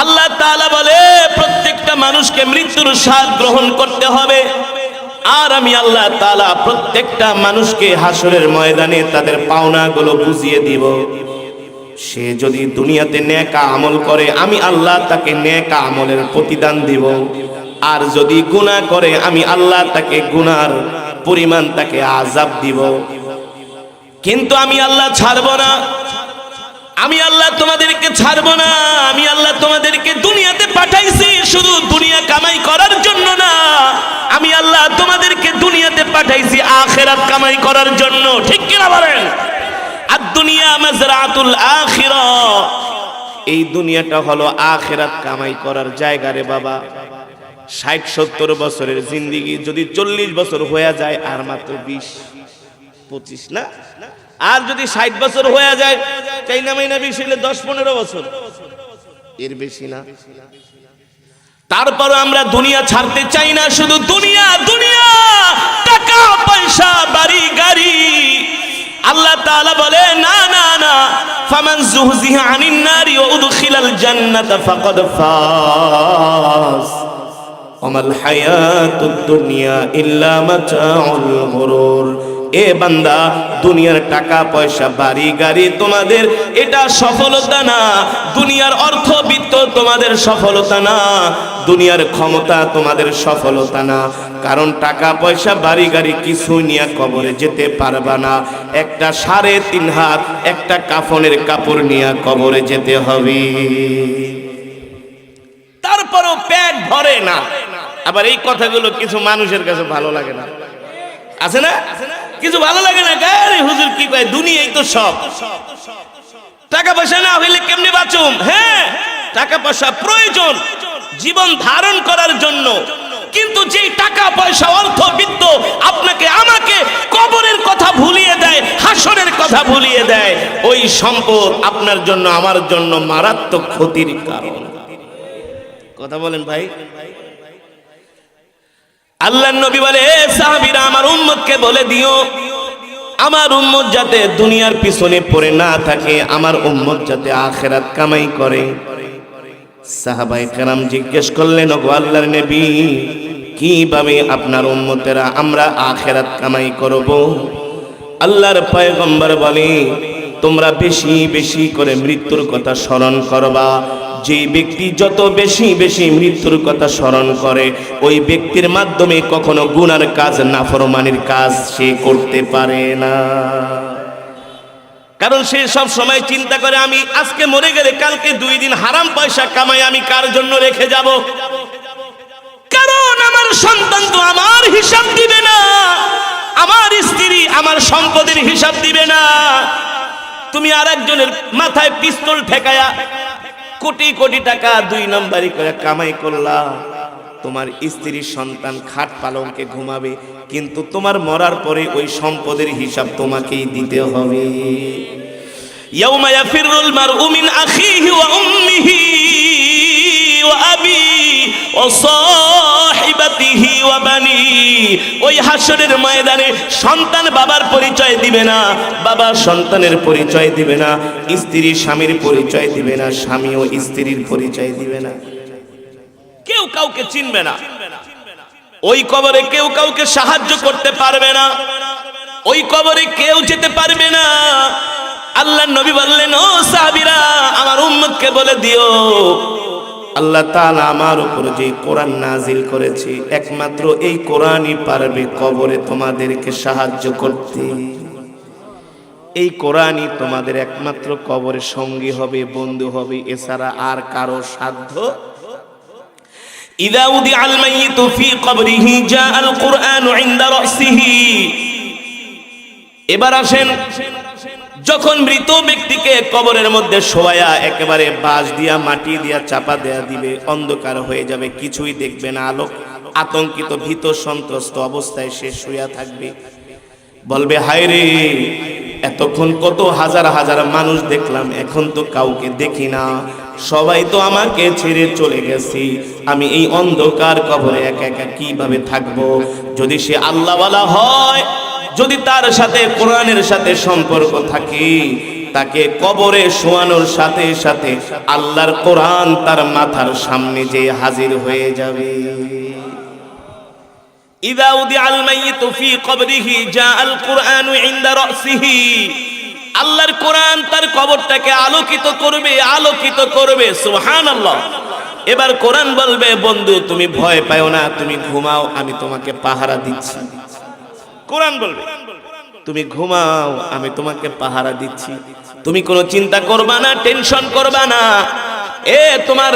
আল্লাহ তাআলা বলে প্রত্যেকটা মানুষকে মৃত্যুর স্বাদ গ্রহণ করতে হবে। আর আমি আল্লাহ তাআলা প্রত্যেকটা মানুষকে হাসরের ময়দানে তাদের পাওনাগুলো বুঝিয়ে দিব। সে যদি দুনিয়াতে নেক আমল করে আমি আল্লাহ তাকে নেক আমলের প্রতিদান দিব, আর যদি গুনাহ করে আমি আল্লাহ তাকে গুনার পরিমাণ তাকে আযাব দিব। কিন্তু আমি আল্লাহ ছাড়ব না, আমি আল্লাহ তোমাদেরকে ছাড়ব না। আমি আল্লাহ তোমাদেরকে দুনিয়াতে পাঠাইছি শুধু দুনিয়া কামাই করার জন্য না, আমি আল্লাহ তোমাদেরকে দুনিয়াতে পাঠাইছি আখিরাত কামাই করার জন্য। ঠিক কিনা বলেন? আর দুনিয়া মাজরাতুল আখিরাহ, এই দুনিয়াটা হলো আখিরাত কামাই করার জায়গা রে বাবা। 60-70 বছরের জিন্দেগি যদি 40 বছর হয়ে যায় আর মাত্র 20-25 না, আর যদি 60 বছর হয়ে যায় চাইনা মাইনা বেশি হলে 10-15 বছর, এর বেশি না। তারপর আমরা দুনিয়া ছাড়তে চাই না, শুধু দুনিয়া দুনিয়া, টাকা পয়সা বাড়ি গাড়ি। আল্লাহ তাআলা বলে না না না, ফামান যুহজিহা আনিন নারি ওয়া উদখিলাল জান্নাতা ফাকাদ ফাজ ওয়ামাল হায়াতুদ দুনিয়া ইল্লা মাতাউল গুরুর। এ বান্দা, দুনিয়ার টাকা পয়সা বাড়ি গাড়ি তোমাদের এটা সফলতা না, দুনিয়ার অর্থবিত্ত তোমাদের সফলতা না, দুনিয়ার ক্ষমতা তোমাদের সফলতা না। কারণ টাকা পয়সা বাড়ি গাড়ি কিছু নিয়ে কবরে যেতে পারবা না। একটা 3.5 হাত একটা কাফনের কাপড় নিয়ে কবরে যেতে হবে, তারপরও পেট ভরে না। আবার এই কথাগুলো কিছু মানুষের কাছে ভালো লাগে না, আছে না? কিছু ভালো লাগে না, আরে হুজুর কি কয়, দুনিয়াই তো সব, টাকা পয়সা না হইলে কেমনে বাঁচুম? হ্যাঁ, টাকা পয়সা প্রয়োজন জীবন ধারণ করার জন্য, কিন্তু যেই টাকা পয়সা অর্থবিত্ত আপনাকে আমাকে কবরের কথা ভুলিয়ে দেয়, হাসরের কথা ভুলিয়ে দেয়, ওই সম্পদ আপনার জন্য আমার জন্য মারাত্মক ক্ষতির কারণ। কথা বলেন ভাই। আল্লাহর নবী বলে, সাহাবীরা আমার উম্মতকে বলে দিও, আমার উম্মত যাতে দুনিয়ার পিছনে পড়ে না থাকে, আমার উম্মত যাতে আখিরাত কামাই করে। সাহাবায়ে কেরাম জিজ্ঞেস করলেন, ওগো আল্লাহর নবী, কিভাবে আপনার উম্মতেরা আমরা আখিরাত কামাই করব? আল্লাহর পয়গম্বর বলে, তোমরা বেশি বেশি করে মৃত্যুর কথা স্মরণ করবা। যে ব্যক্তি যত বেশি বেশি মৃত্যুর কথা স্মরণ করে, ওই ব্যক্তির মাধ্যমে কখনো গুনার কাজ, নাফরমানির কাজ সে করতে পারে না। কারণ সে সব সময় চিন্তা করে, আমি আজকে মরে গেলে কালকে 2 দিন হারাম পয়সা কামাই আমি কার জন্য রেখে যাব? কারণ আমার সন্তান তো আমার হিসাব দিবে না, আমার স্ত্রী আমার সম্পদের হিসাব দিবে না। তুমি আরেকজনের মাথায় পিস্তল ঠেকায়া কোটি কোটি টাকা 2 নম্বরি করে কামাই করলা, তোমার স্ত্রীর সন্তান খাট পালঙ্কে ঘুমাবে, কিন্তু তোমার মরার পরে ওই সম্পদের হিসাব তোমাকেই দিতে হবে। ইয়াউমা ইয়াফিরুল মারউ মিন আখিহি ওয়া উম্মিহি ওয়া আবি ওয়া সাহিবাতিহি ওয়া বানি। ওই হাসরের ময়দানে সন্তান বাবার পরিচয় দিবে না, বাবা সন্তানের পরিচয় দিবে না, স্ত্রী স্বামীর পরিচয় দিবে না, স্বামীও স্ত্রীর পরিচয় দিবে না, কেউ কাউকে চিনবে না। ওই কবরে কেউ কাউকে সাহায্য করতে পারবে না, ওই কবরে কেউ যেতে পারবে না। আল্লাহর নবী বললেন, ও সাহাবীরা আমার উম্মতকে বলে দিও, আল্লাহ তাআলা আমার উপর যে কোরআন নাজিল করেছে, একমাত্র এই কোরআনই পারবে কবরে তোমাদেরকে সাহায্য করতে। এই কোরআনই তোমাদের একমাত্র কবরে সঙ্গী হবে, বন্ধু হবে, এছাড়া আর কারো সাধ্য। ইযা উদিআল মাইয়িতু ফি কবরিহি জাআল কুরআনু ইনদা রাসিহি। এবার আসেন, যখন মৃত ব্যক্তিকে কবরের মধ্যে শোয়া একেবারে বাঁশ দিয়া মাটি দিয়া চাপা দেয়া দিবে, অন্ধকার হয়ে যাবে, কিছুই দেখবে না, আলো আতঙ্কিত ভীত সন্ত্রস্ত অবস্থায় সে শুয়ে থাকবে। বলবে, হায় রে, এতক্ষণ কত হাজার হাজার মানুষ দেখলাম, এখন তো কাউকে দেখি না, সবাই তো আমাকে ছেড়ে চলে গেছে, আমি এই অন্ধকার কবরে একা একা কিভাবে থাকবো? যদি সে আল্লাহওয়ালা হয়, যদি তার সাথে কোরআনের সাথে সম্পর্ক থাকে, তাকে কবরে শোয়ানোর সাথে সাথে আল্লাহর কোরআন তার মাথার সামনে যে হাজির হয়ে যাবে। ইযা উদিআল মাইয়িতু ফি কবরিহি জাআল কুরআনু ইনদা রাসিহি, আল্লাহর কোরআন তার কবরটাকে আলোকিত করবে সুবহানাল্লাহ। এবার কোরআন বলবে, বন্ধু তুমি ভয় পাও না, তুমি ঘুমাও, আমি তোমাকে পাহারা দিচ্ছি। কোরআন বলবে তুমি ঘুমাও, আমি তোমাকে পাহারা দিচ্ছি, তুমি কোনো চিন্তা করবা না, টেনশন করবা না। তোমার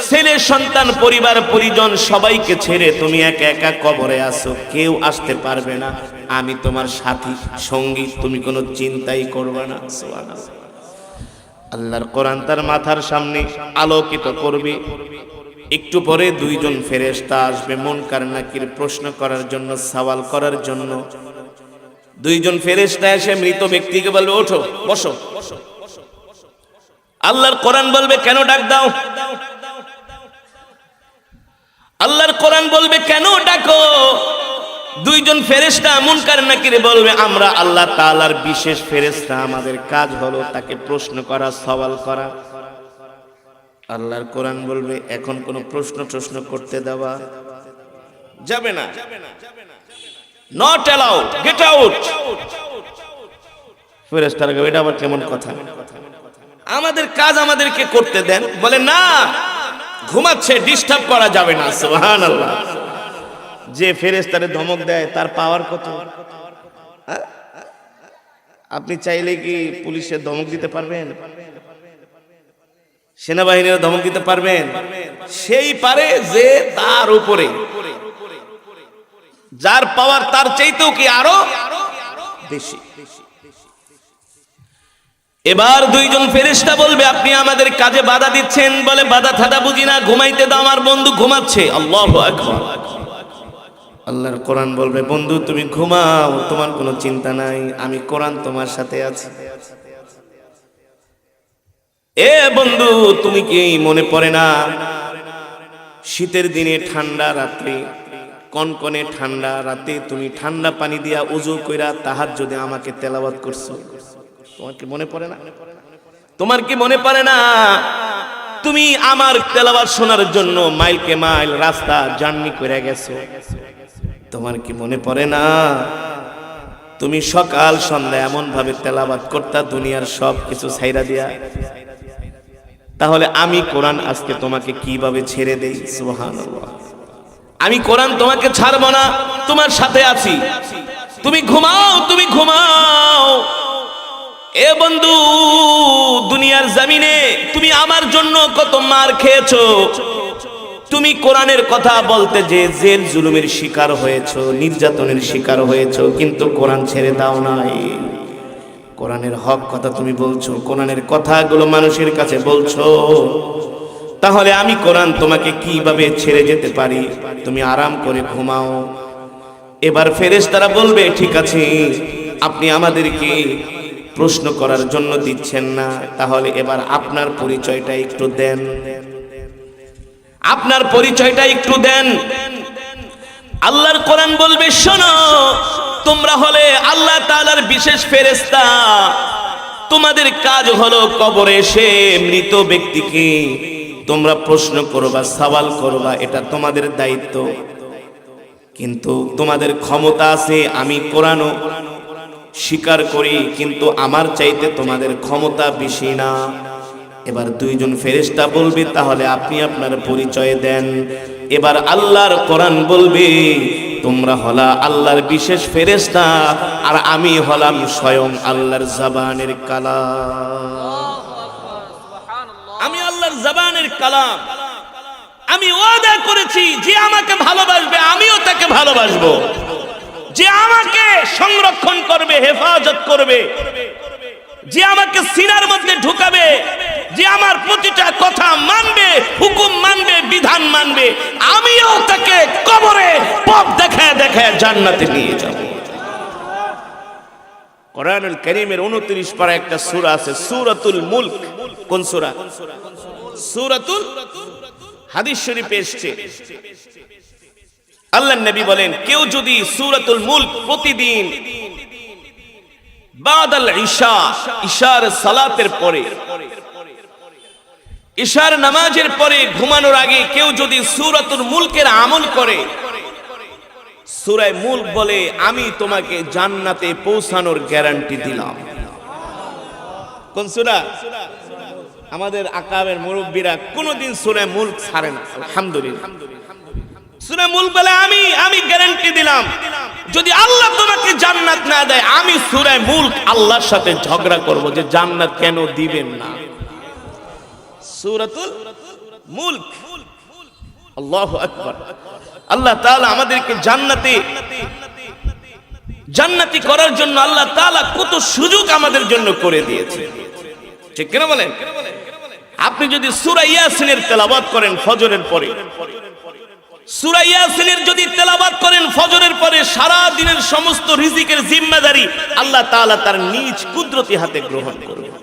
ছেলে সন্তান পরিবার পরিজন সবাইকে ছেড়ে তুমি একা একা কবরে আসো, কেউ আসতে পারবে না, আমি তোমার সাথী সঙ্গী, তুমি কোনো চিন্তাই করবা না। সুবহানাল্লাহ। আল্লাহর কোরআন তার মাথার সামনে আলোকিত করবে। একটু পরে দুইজন ফেরেশতা আসবে মুনকার নাকির প্রশ্ন করার জন্য, সওয়াল করার জন্য। দুইজন ফেরেশতা এসে মৃত ব্যক্তিকে বলবে, ওঠো, বসো। আল্লাহর কোরআন বলবে, কেন ডাক দাও? আল্লাহর কোরআন বলবে, কেন ডাকো? দুইজন ফেরেশতা মুনকার নাকির বলবে, আমরা আল্লাহ তাআলার বিশেষ ফেরেশতা, আমাদের কাজ হলো তাকে প্রশ্ন করা, সওয়াল করা। আল্লাহর কোরআন বলবে, এখন কোন প্রশ্ন করতে দেওয়া যাবে না, নট অ্যালাউড, গেট আউট। ফেরেশতারা বলে, এটা আবার কেমন কথা? আমাদের কাজ আমাদেরকে করতে দেন। বলে, না, ঘুমাচ্ছে, ডিস্টার্ব করা যাবে না। সুবহানাল্লাহ। যে ফেরেশতারে ধমক দেয় তার পাওয়ার কত? আপনি চাইলে কি পুলিশের ধমক দিতে পারবেন? সেনাবাহিনীর ধমক দিতে পারবেন? সেই পারে যে তার উপরে, যার পাওয়ার তার চাইতেও কি আরো বেশি। এবার দুইজন ফেরেশতা বলবে, আপনি আমাদের কাজে বাধা দিচ্ছেন। বলে, বাধা থাদা বুঝি না, ঘুমাইতে দাও, আমার বন্ধু ঘুমাচ্ছে। আল্লাহু আকবার। আল্লাহর কোরআন বলবে, বন্ধু তুমি ঘুমাও, তোমার কোনো চিন্তা নাই, আমি কোরআন তোমার সাথে আছি। বন্ধু তুমি কি মনে পড়ে না, শীতের দিনে ঠান্ডা রাত্রে, কনকনে ঠান্ডা রাতে তুমি ঠান্ডা পানি দিয়া ওযু কইরা তাহাজ্জুদে আমাকে তেলাওয়াত করছো? তোমার কি মনে পড়ে না? তোমার কি মনে পড়ে না তুমি আমার তেলাওয়াত শোনার জন্য মাইলকে মাইল রাস্তা জার্নি করে গেছো? তোমার কি মনে পড়ে না তুমি সকাল সন্ধ্যা এমন ভাবে তেলাওয়াত করতা দুনিয়ার সব কিছু ছাইরা দিয়া? তাহলে আমি কোরআন আজকে তোমাকে কিভাবে ছেড়ে দেই? সুবহানাল্লাহ। আমি কোরআন তোমাকে ছাড়বো না, তোমার সাথে আছি। তুমি ঘুমাও, তুমি ঘুমাও। বন্ধু দুনিয়ার জমিনে তুমি আমার জন্য কত মার খেয়েছো, তুমি কোরআনের কথা বলতে যে জেল জুলুমের শিকার হয়েছো, নির্যাতনের শিকার হয়েছো, কিন্তু কোরআন ছেড়ে দাও নাই। কোরআনের হক কথা তুমি বলছো, কোরআনের কথাগুলো মানুষের কাছে বলছো। তাহলে আমি কোরআন তোমাকে কিভাবে ছেড়ে যেতে পারি? তুমি আরাম করে ঘুমাও। এবার ফেরেশতারা বলবে, ঠিক আছে, আপনি আমাদেরকে প্রশ্ন করার জন্য দিচ্ছেন না, তাহলে এবার আপনার পরিচয়টা একটু দেন, আপনার পরিচয়টা একটু দেন। আল্লাহর কোরআন বলবে, শোনো, তোমরা হলে আল্লাহ তাআলার বিশেষ ফেরেশতা, তোমাদের কাজ হলো কবরে এসে মৃত ব্যক্তিকে তোমরা প্রশ্ন করবা, সওয়াল করবা, এটা তোমাদের দায়িত্ব। কিন্তু তোমাদের ক্ষমতা আছে, আমি কোরআনও স্বীকার করি, কিন্তু আমার চাইতে তোমাদের ক্ষমতা বেশি না। এবার দুইজন ফেরেশতা বলবে, তাহলে আপনি আপনার পরিচয় দেন। এবার আল্লাহর কোরআন বলবে, তোমরা হলা আল্লাহর বিশেষ ফেরেশতা, আর আমি হলাম স্বয়ং আল্লাহর জবানের কালাম। আমি আল্লাহর জবানের কালাম। আমি ওয়াদা করেছি, যে আমাকে ভালোবাসবে আমিও তাকে ভালোবাসবো, যে আমাকে সংরক্ষণ করবে, হেফাজত করবে, যে আমাকে সিনার মধ্যে ঢুকাবে, যে আমার প্রতিটা কথা মানবে, হুকুম মানবে, বিধান মানবে, আমিও তাকে কবরে পথ দেখায় দেখায় জান্নাতে নিয়ে যাব। কোরআনুল কারীমের 29 পারা একটা সূরা আছে, সূরাতুল মুলক। কোন সূরা? সূরাতুল, হাদিস শরীফে এসেছে, আল্লাহর নবী বলেন, কেউ যদি সূরাতুল মুলক প্রতিদিন বাদাল ইশা, ইশার সালাতের পরে, ইশার নামাজের পরে ঘুমানোর আগে কেউ যদি সূরাতুল মুলকের আমল করে, সূরা মুলক বলে আমি তোমাকে জান্নাতে পৌঁছানোর গ্যারান্টি দিলাম। কোন সূরা? আমাদের আকাবের মুরব্বীরা কোনদিন সূরা মুলক ছাড়ে না, আলহামদুলিল্লাহ। সূরা মুলক বলে আমি গ্যারান্টি দিলাম, যদি আল্লাহ তোমাকে জান্নাত না দেয়, আমি সূরা মুলক আল্লাহর সাথে ঝগড়া করব যে জান্নাত কেন দিবেন না। সূরাতুল মুলক, আল্লাহু আকবার। আল্লাহ তাআলা আমাদেরকে জান্নাতি করার জন্য আল্লাহ তাআলা কত সুযোগ আমাদের জন্য করে দিয়েছে, ঠিক কিনা বলেন? আপনি যদি সূরা ইয়াসিনের তেলাওয়াত করেন ফজরের পরে, সূরা ইয়াসিনের যদি তেলাওয়াত করেন ফজরের পরে, সারা দিনের সমস্ত রিজিকের জিম্মাদারি আল্লাহ তাআলা তার নিজ কুদরতি হাতে গ্রহণ করবেন।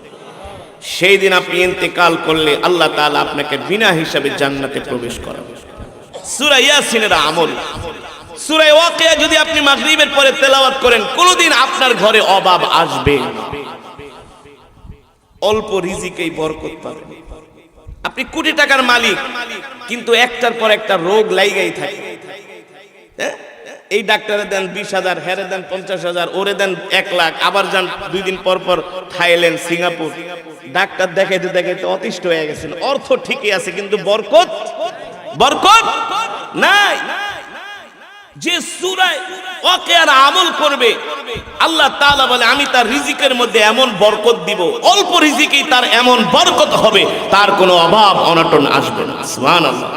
সেই দিন আপনি ইন্তেকাল করলে আল্লাহ তাআলা আপনাকে বিনা হিসাবে জান্নাতে প্রবেশ করাবেন। সূরা ইয়াসিনের আমল। সূরা ওয়াকিয়া যদি আপনি মাগরিবের পরে তেলাওয়াত করেন, কোনদিন আপনার ঘরে অভাব আসবে না। অল্প রিজিকেই বরকত পাবেন। আপনি কোটি টাকার মালিক, কিন্তু একটার পর একটা রোগ লাইগাই থাকে। এই ডাক্তারে দেন 20,000, হেরে দেন 50,000, ওরে দেন 1 লাখ, আবার যান 2 দিন পর পর থাইল্যান্ড, সিঙ্গাপুর। ডাক্তার দেখাইতে দেখাইতে অতিষ্ঠ হয়ে গেছেন। অর্থ ঠিকই আছে, কিন্তু বরকত নাই। যে সূরা ওয়াকিয়ার আমল করবে, আল্লাহ তাআলা বলে আমি তার রিজিকের মধ্যে এমন বরকত দিব, অল্প রিজিকেই তার এমন বরকত হবে, তার কোনো অভাব অনটন আসবে না। সুবহানাল্লাহ।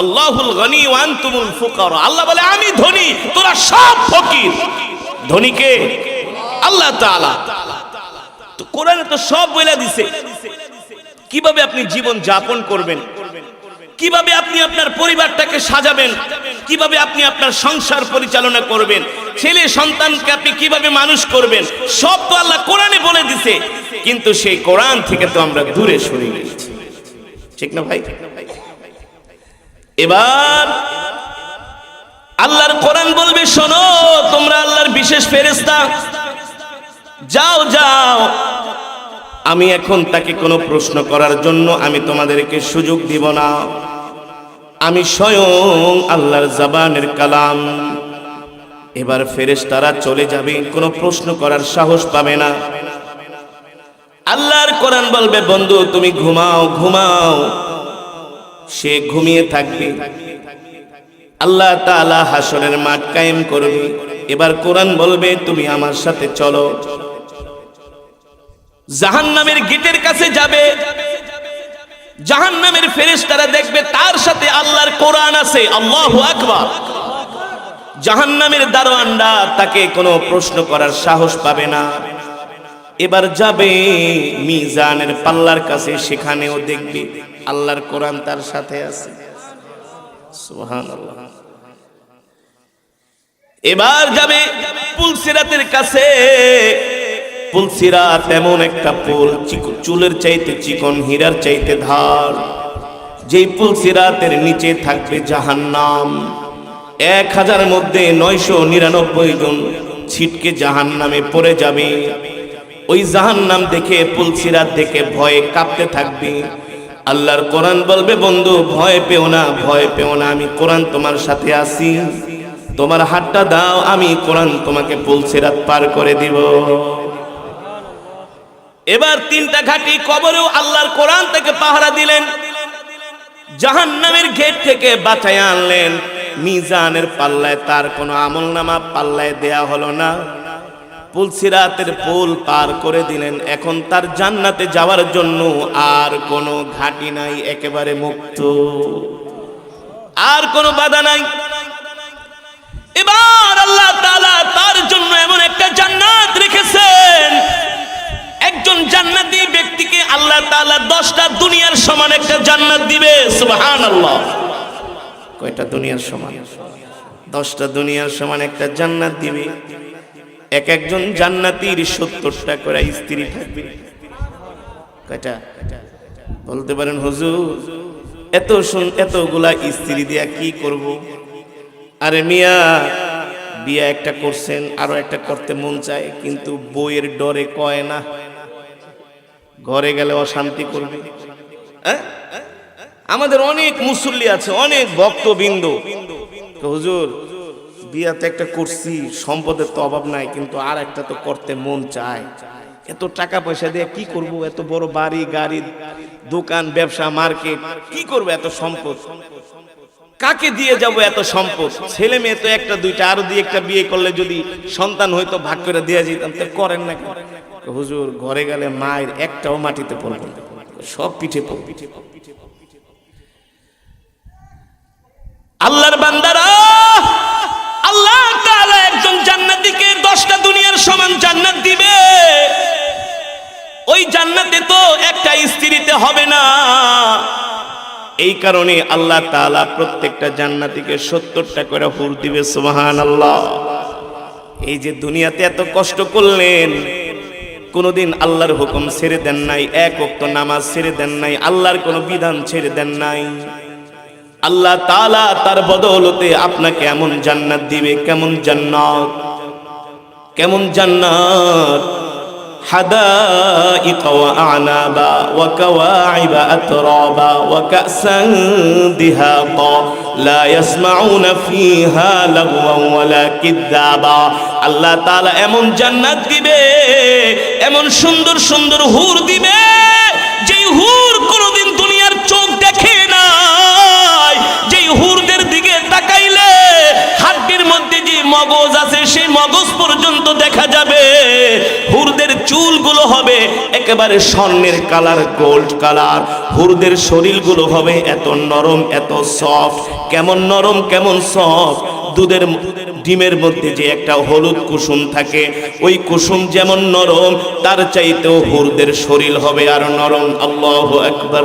আল্লাহুল গনি ওয়া আনতুমুল ফুকারা। আল্লাহ বলে আমি ধনী, তোরা সব ফকির। ধনী কে? আল্লাহ তাআলা। তো কোরআনে তো সব বলে দিয়েছে কিভাবে আপনি জীবন যাপন করবেন, কিভাবে আপনি আপনার পরিবারটাকে সাজাবেন, কিভাবে আপনি আপনার সংসার পরিচালনা করবেন, ছেলে সন্তানকে আপনি কিভাবে মানুষ করবেন, সব তো আল্লাহ কোরআনে বলে দিয়েছে। কিন্তু সেই কোরআন থেকে তো আমরা দূরে সরে গেছি, ঠিক না ভাই? এবার আল্লাহর কোরআন বলবে, শোনো তোমরা আল্লাহর বিশেষ ফেরেশতা, যাও আমি এখন তাকে কোনো প্রশ্ন করার জন্য আমি তোমাদেরকে সুযোগ দিব না। আমি স্বয়ং আল্লাহর জবানের কালাম। এবার ফেরেশতারা চলে যাবে, কোনো প্রশ্ন করার সাহস পাবে না। আল্লাহর কোরআন বলবে, বন্ধু তুমি ঘুমাও। সে ঘুমিয়ে থাকবে। আল্লাহ তাআলা হাসরের মাঠ কায়েম করবে। এবার কোরআন বলবে, তুমি আমার সাথে চলো। জাহান্নামের গেটের কাছে যাবে। জাহান্নামের ফেরেশতারা দেখবে তার সাথে আল্লাহর কোরআন আছে। আল্লাহু আকবার। জাহান্নামের দারোয়ানরা তাকে কোনো প্রশ্ন করার সাহস পাবে না। এবার যাবে মিজানের পাল্লার কাছে, সেখানেও দেখবে আল্লাহর কোরআন তার সাথে আছে। সুবহানাল্লাহ। এবার যাবে পুলসিরাতের কাছে। পুলসিরাত এমন একটা পুল, চুলের চাইতে চিকন, হীরার চাইতে ধার। যেই পুলসিরাতের নিচে থাকবে জাহান্নাম। 1000 মধ্যে 999 জন ছিটকে জাহান্নামে পড়ে যাবে। ওই জাহান্নাম দেখে, পুলসিরাত দেখে ভয়ে কাঁপতে থাকবে। আল্লাহর কোরআন বলবে, বন্ধু ভয় পেও না, আমি কোরআন তোমার সাথে আছি। তোমার হাতটা দাও, আমি কোরআন তোমাকে পুলসিরাত পার করে দিব। এবার 3টা ঘাটি কবরেও আল্লাহর কোরআন থেকে পাহারা দিলেন। জাহান্নামের গেট থেকে বাঁচায় আনলেন। মিজানের পাল্লায় তার কোনো আমলনামা পাল্লায় দেয়া হলো না। পুলসিরাতের পুল পার করে দিলেন। এখন তার জান্নাতে যাওয়ার জন্য আর কোনো ঘাটি নাই, একেবারে মুক্ত, আর কোনো বাধা নাই। এবার আল্লাহ তাআলা তার জন্য এমন একটা জান্নাত রেখেছেন। একজন জান্নাতি ব্যক্তিকে আল্লাহ তাআলা 10টা দুনিয়ার সমান একটা জান্নাত দিবে। সুবহানাল্লাহ। কয়টা দুনিয়ার সমান? 10টা দুনিয়ার সমান একটা জান্নাত দিবে। একজন জান্নাতীর 70টা করে স্ত্রী থাকবে। কয়টা বলতে পারেন হুজুর? এতগুলা স্ত্রী দিয়া কি করব? আরে মিয়া, বিয়ে একটা করছেন, আরো একটা করতে মন চায়, কিন্তু বইয়ের ডরে কয় না, ঘরে গেলে অশান্তি করবে। আমাদের অনেক মুসল্লি আছে, অনেক ভক্তবৃন্দ, হুজুর বিয়াতে একটা করছি, সম্পদের তো অভাব নাই, কিন্তু আর একটা তো করতে মন চায়, এত টাকা পয়সা দিয়ে কি করব, এত বড় বাড়ি গাড়ি দোকান ব্যবসা মার্কেট, কি করব এত সম্পদ, কাকে দিয়ে যাব এত সম্পদ, ছেলে মেয়ে তো একটা দুইটা, আরো দিয়ে একটা বিয়ে করলে যদি সন্তান হয়তো ভাগ করে দেওয়া যেতাম, তো করেন না কেন? হুজুর ঘরে গেলে মায়ের একটাও মাটিতে পড়বে, সব পিঠে পড়বে। আল্লাহর বান্দারা, আল্লাহ তাআলা একজন জান্নাতীকে 10টা দুনিয়ার সমান জান্নাত দিবে। ওই জান্নাতে তো একটা স্ত্রীতে হবে না, এই কারণে আল্লাহ তাআলা প্রত্যেকটা জান্নাতীকে 70টা করে হুর দিবে। সুবহানাল্লাহ। এই যে দুনিয়াতে এত কষ্ট করলেন, কোনদিন আল্লাহর হুকুম ছেড়ে দেন নাই, এক ওয়াক্ত নামাজ ছেড়ে দেন নাই, আল্লাহর কোনো বিধান ছেড়ে দেন নাই, আল্লাহ তাআলা তার বদৌলতে আপনাকে এমন জান্নাত দিবে। কেমন জান্নাত, কেমন জান্নাত, হাদাইকা ওয়া আনাবা ওয়া কাওয়াইবা আতরাবা ওয়া কাসান দিহাকা লা ইয়াসমাউনা ফিহা লাগওয়া ওয়ালা কিযাবা। আল্লাহ তাআলা এমন জান্নাত দিবে, এমন সুন্দর সুন্দর হুর দিবে, যেই হুর কোনোদিন দুনিয়ার চোখ দেখে নাই, যেই হুরদের দিকে তাকাইলে হাড্ডির মধ্যে যে মগজ আছে সেই মগজ পর্যন্ত দেখা যাবে। হুরদের চুলগুলো হবে একেবারে স্বর্ণের কালার, গোল্ড কালার। হুরদের শরীরগুলো হবে এত নরম, এত সফট। কেমন নরম, কেমন সফট, দুধের ডিমের মধ্যে যে একটা হলুদ কুসুম থাকে, ওই কুসুম যেমন নরম, তার চাইতেও হুরদের শরীর হবে আর নরম। আল্লাহু আকবার।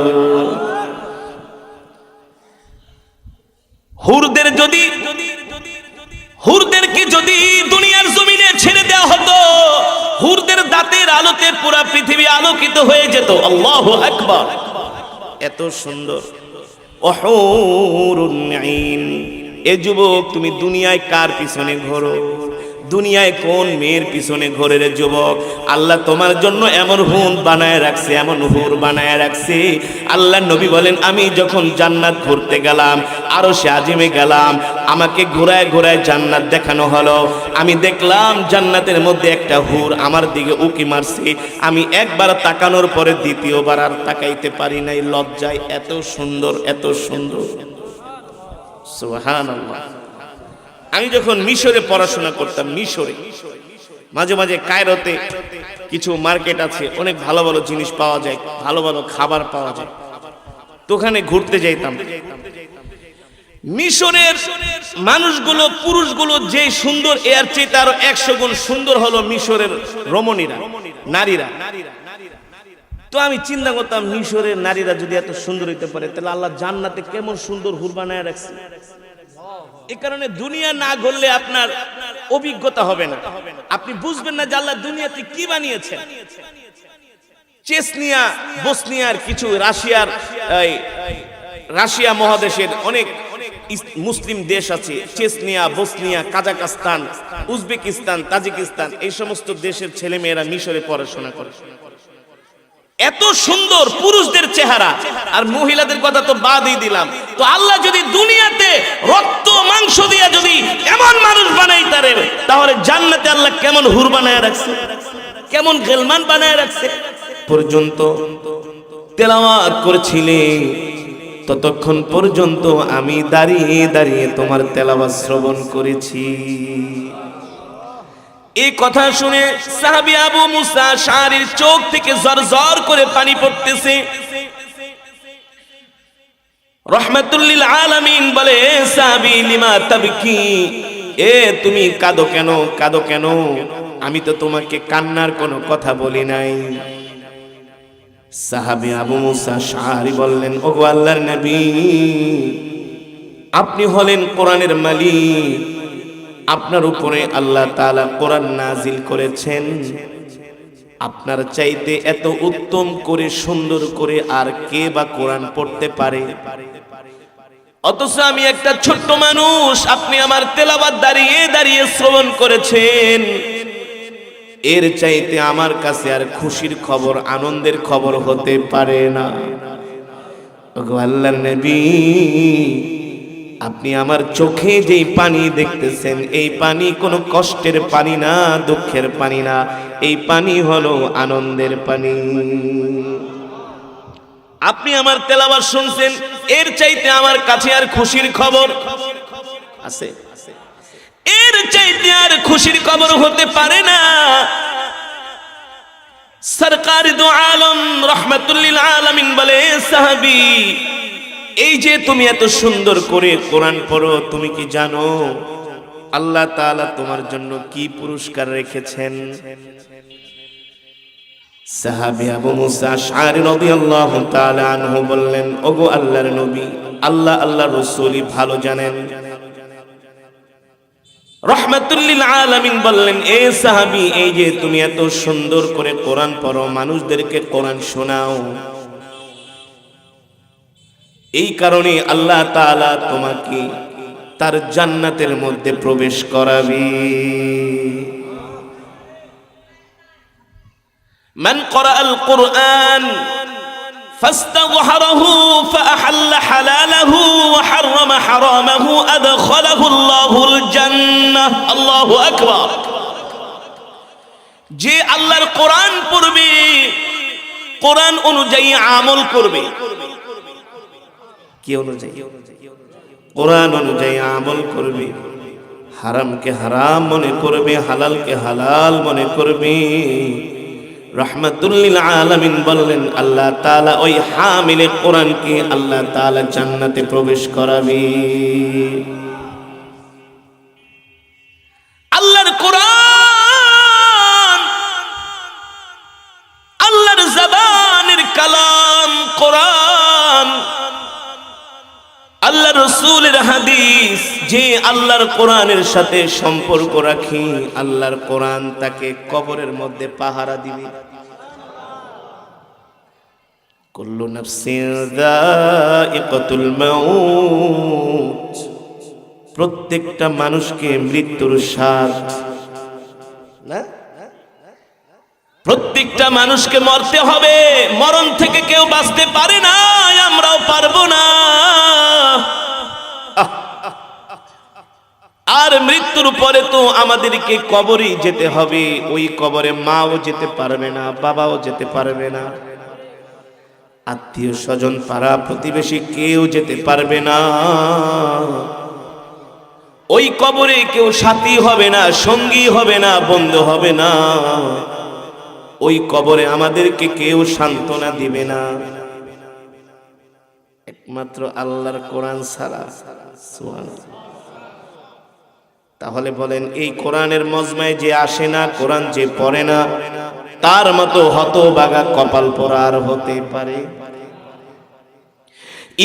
হুরদেরকে যদি দুনিয়ার জমিনে ছেড়ে দেওয়া হতো, হুরদের দাঁতের আলোতে পুরা পৃথিবী আলোকিত হয়ে যেত। আল্লাহু আকবার। এত সুন্দর। ওহুরুন আইন। এ যুবক, তুমি দুনিয়ায় কার পিছনে ঘোরো? দুনিয়ায় কোন মেয়ের পিছনে ঘোরে রে যুবক? আল্লাহ তোমার জন্য এমন হুর বানায় রাখছে, এমন হুর বানায় রাখছে। আল্লাহ নবী বলেন, আমি যখন জান্নাত ঘুরতে গেলাম, আরশে আজিমে গেলাম, আমাকে ঘোরায় ঘোরায় জান্নাত দেখানো হলো। আমি দেখলাম জান্নাতের মধ্যে একটা হুর আমার দিকে উকি মারছে। আমি একবার তাকানোর পরে দ্বিতীয়বার আর তাকাইতে পারি নাই লজ্জায়। এত সুন্দর, এত সুন্দর। সুবহানাল্লাহ। আমি যখন মিশরে পড়াশোনা করতাম, মিশরে মাঝে মাঝে কায়রোতে কিছু মার্কেট আছে, অনেক ভালো ভালো জিনিস পাওয়া যায়, ভালো ভালো খাবার পাওয়া যায়, তো ওখানে ঘুরতে যাইতাম। মিশরের মানুষগুলো, পুরুষগুলো যে সুন্দর, এর চেয়ে আরো 100 গুণ সুন্দর হলো মিশরের রমণীরা, নারীরা। তো আমি চিন্তা করতাম, মিশরের নারীরা যদি এত সুন্দর হইতে পারে, তাহলে আল্লাহ জান্নাতে কেমন সুন্দর হুর বানায় রাখছে। এই কারণে দুনিয়া না ঘুরলে আপনার অভিজ্ঞতা হবে না, আপনি বুঝবেন না যে আল্লাহ দুনিয়াতে কি বানিয়েছেন। চেচনিয়া, বসনিয়ার কিছু রাশিয়া মহাদেশের অনেক মুসলিম দেশ আছে, Chechnya, Bosnia, Kazakhstan, Uzbekistan, Tajikistan, এই সমস্ত দেশের ছেলে মেয়েরা মিশরে পড়াশোনা করে। এত সুন্দর পুরুষদের চেহারা, আর মহিলাদের কথা তো বাদই দিলাম। তো আল্লাহ যদি দুনিয়াতে রক্ত মাংস দিয়ে যদি এমন মানুষ বানাইতারে, তাহলে জান্নাতে আল্লাহ কেমন হুর বানায় রাখছে, কেমন গেলমান বানায় রাখছে। পর্যন্ত তেলাওয়াত করেছিলে, ততক্ষণ পর্যন্ত আমি দাঁড়িয়ে দাঁড়িয়ে তোমার তেলাওয়াত শ্রবণ করেছি। এই কথা শুনে সাহাবী আবু মুসা আশআরীর চোখ থেকে ঝরঝর করে পানি পড়তেছে। রাহমাতুল লিল আলামিন বলে, সাহাবী লিমা তাবকি, এ তুমি কাঁদো কেন, কাঁদো কেন? আমি তো তোমাকে কান্নার কোনো কথা বলি নাই। সাহাবী আবু মুসা আশআরী বললেন, ওগো আল্লাহর নবী, আপনি হলেন কোরআনের মালিক, আপনার উপরে আল্লাহ তাআলা কোরআন নাজিল করেছেন, আপনার চাইতে এত উত্তম করে, সুন্দর করে আর কে বা কোরআন পড়তে পারে? অথচ আমি একটা ছোট্ট মানুষ, আপনি আমার তেলাওয়াত দাঁড়িয়ে দাঁড়িয়ে শ্রবণ করেছেন। এর চাইতে আমার কাছে আর খুশির খবর, আনন্দের খবর হতে পারে না। ওগো আল্লাহর নবী, আপনি আমার চোখে যেই পানি দেখতেছেন, এই পানি কোনো কষ্টের পানি না, দুঃখের পানি না, এই পানি হলো আনন্দের পানি। আপনি আমার তেলাওয়াত শুনছেন, এর চাইতে আমার কাছে আর খুশির খবর আছে? এর চাইতে আর খুশির খবর হতে পারে না। সরকার দু আলম রহমাতুল লিল আলামিন বলে, সাহাবী, এই যে তুমি এত সুন্দর করে কোরআন পড়ো, তুমি কি জানো আল্লাহ তাআলা তোমার জন্য কি পুরস্কার রেখেছেন? সাহাবী আবু মুসা আশআরী রাদিয়াল্লাহু তাআলা আনহু বললেন, ওগো আল্লাহর নবী, আল্লাহর রাসূলই ভালো জানেন। রহমাতুল লিল আলামিন বললেন, এ সাহাবী, এই যে তুমি এত সুন্দর করে কোরআন পড়ো, মানুষদেরকে কোরআন শোনাও, এই কারণে আল্লাহ তাআলা তোমাকে তার জান্নাতের মধ্যে প্রবেশ করাবে। মান ক্বরাআল কুরআন ফাস্তাযহারাহু ফাআহাল্লা হালালাহু ওয়া হাররামা হারামাহু আদখালাহু আল্লাহুল জান্নাহ। আল্লাহু আকবার। যে আল্লাহর কোরআন পড়বে, কোরআন অনুযায়ী আমল করবে, কি অনুযায়ী? কোরআন অনুযায়ী আমল করবে, হারামকে হারাম মনে করবে, হালালকে হালাল মনে করবে। রহমাতুল লিল আলামিন বললেন, আল্লাহ তাআলা ওই হামিলে কোরআনকে আল্লাহ তাআলা জান্নাতে প্রবেশ করাবে। আল্লাহর কোরআন, আল্লাহর জবানের কালাম কোরআন, আল্লাহ রাসূলের হাদিস, যে আল্লাহর কোরআনের সাথে সম্পর্ক রাখি, আল্লাহর কোরআন তাকে কবরের মধ্যে পাহারা দিবে। কুল্লু নাফসিন যায়িকাতুল মাউত, প্রত্যেকটা মানুষকে মৃত্যুর স্বাদ না, প্রত্যেকটা মানুষকে মরতে হবে। মরণ থেকে কেউ বাঁচতে পারে না, আমরাও পারবো না। আর মৃত্যুর পরে তো আমাদেরকে কবরে যেতে হবে। ওই কবরে মাও যেতে পারবে না, বাবাও যেতে পারবে না, আত্মীয় স্বজন পাড়া প্রতিবেশী কেউ যেতে পারবে না। ওই কবরে কেউ সাথী হবে না, সঙ্গী হবে না, বন্ধু হবে না। ওই কবরে আমাদেরকে কেউ সান্ত্বনা দিবে না, একমাত্র আল্লাহর কোরআন ছাড়া। সুবহানাল্লাহ। তাহলে বলেন, এই কোরআনের মজমায় যে আসে না, কোরআন যে পড়ে না, তার মতো হতভাগা কপাল পোড়া আর হতে পারে?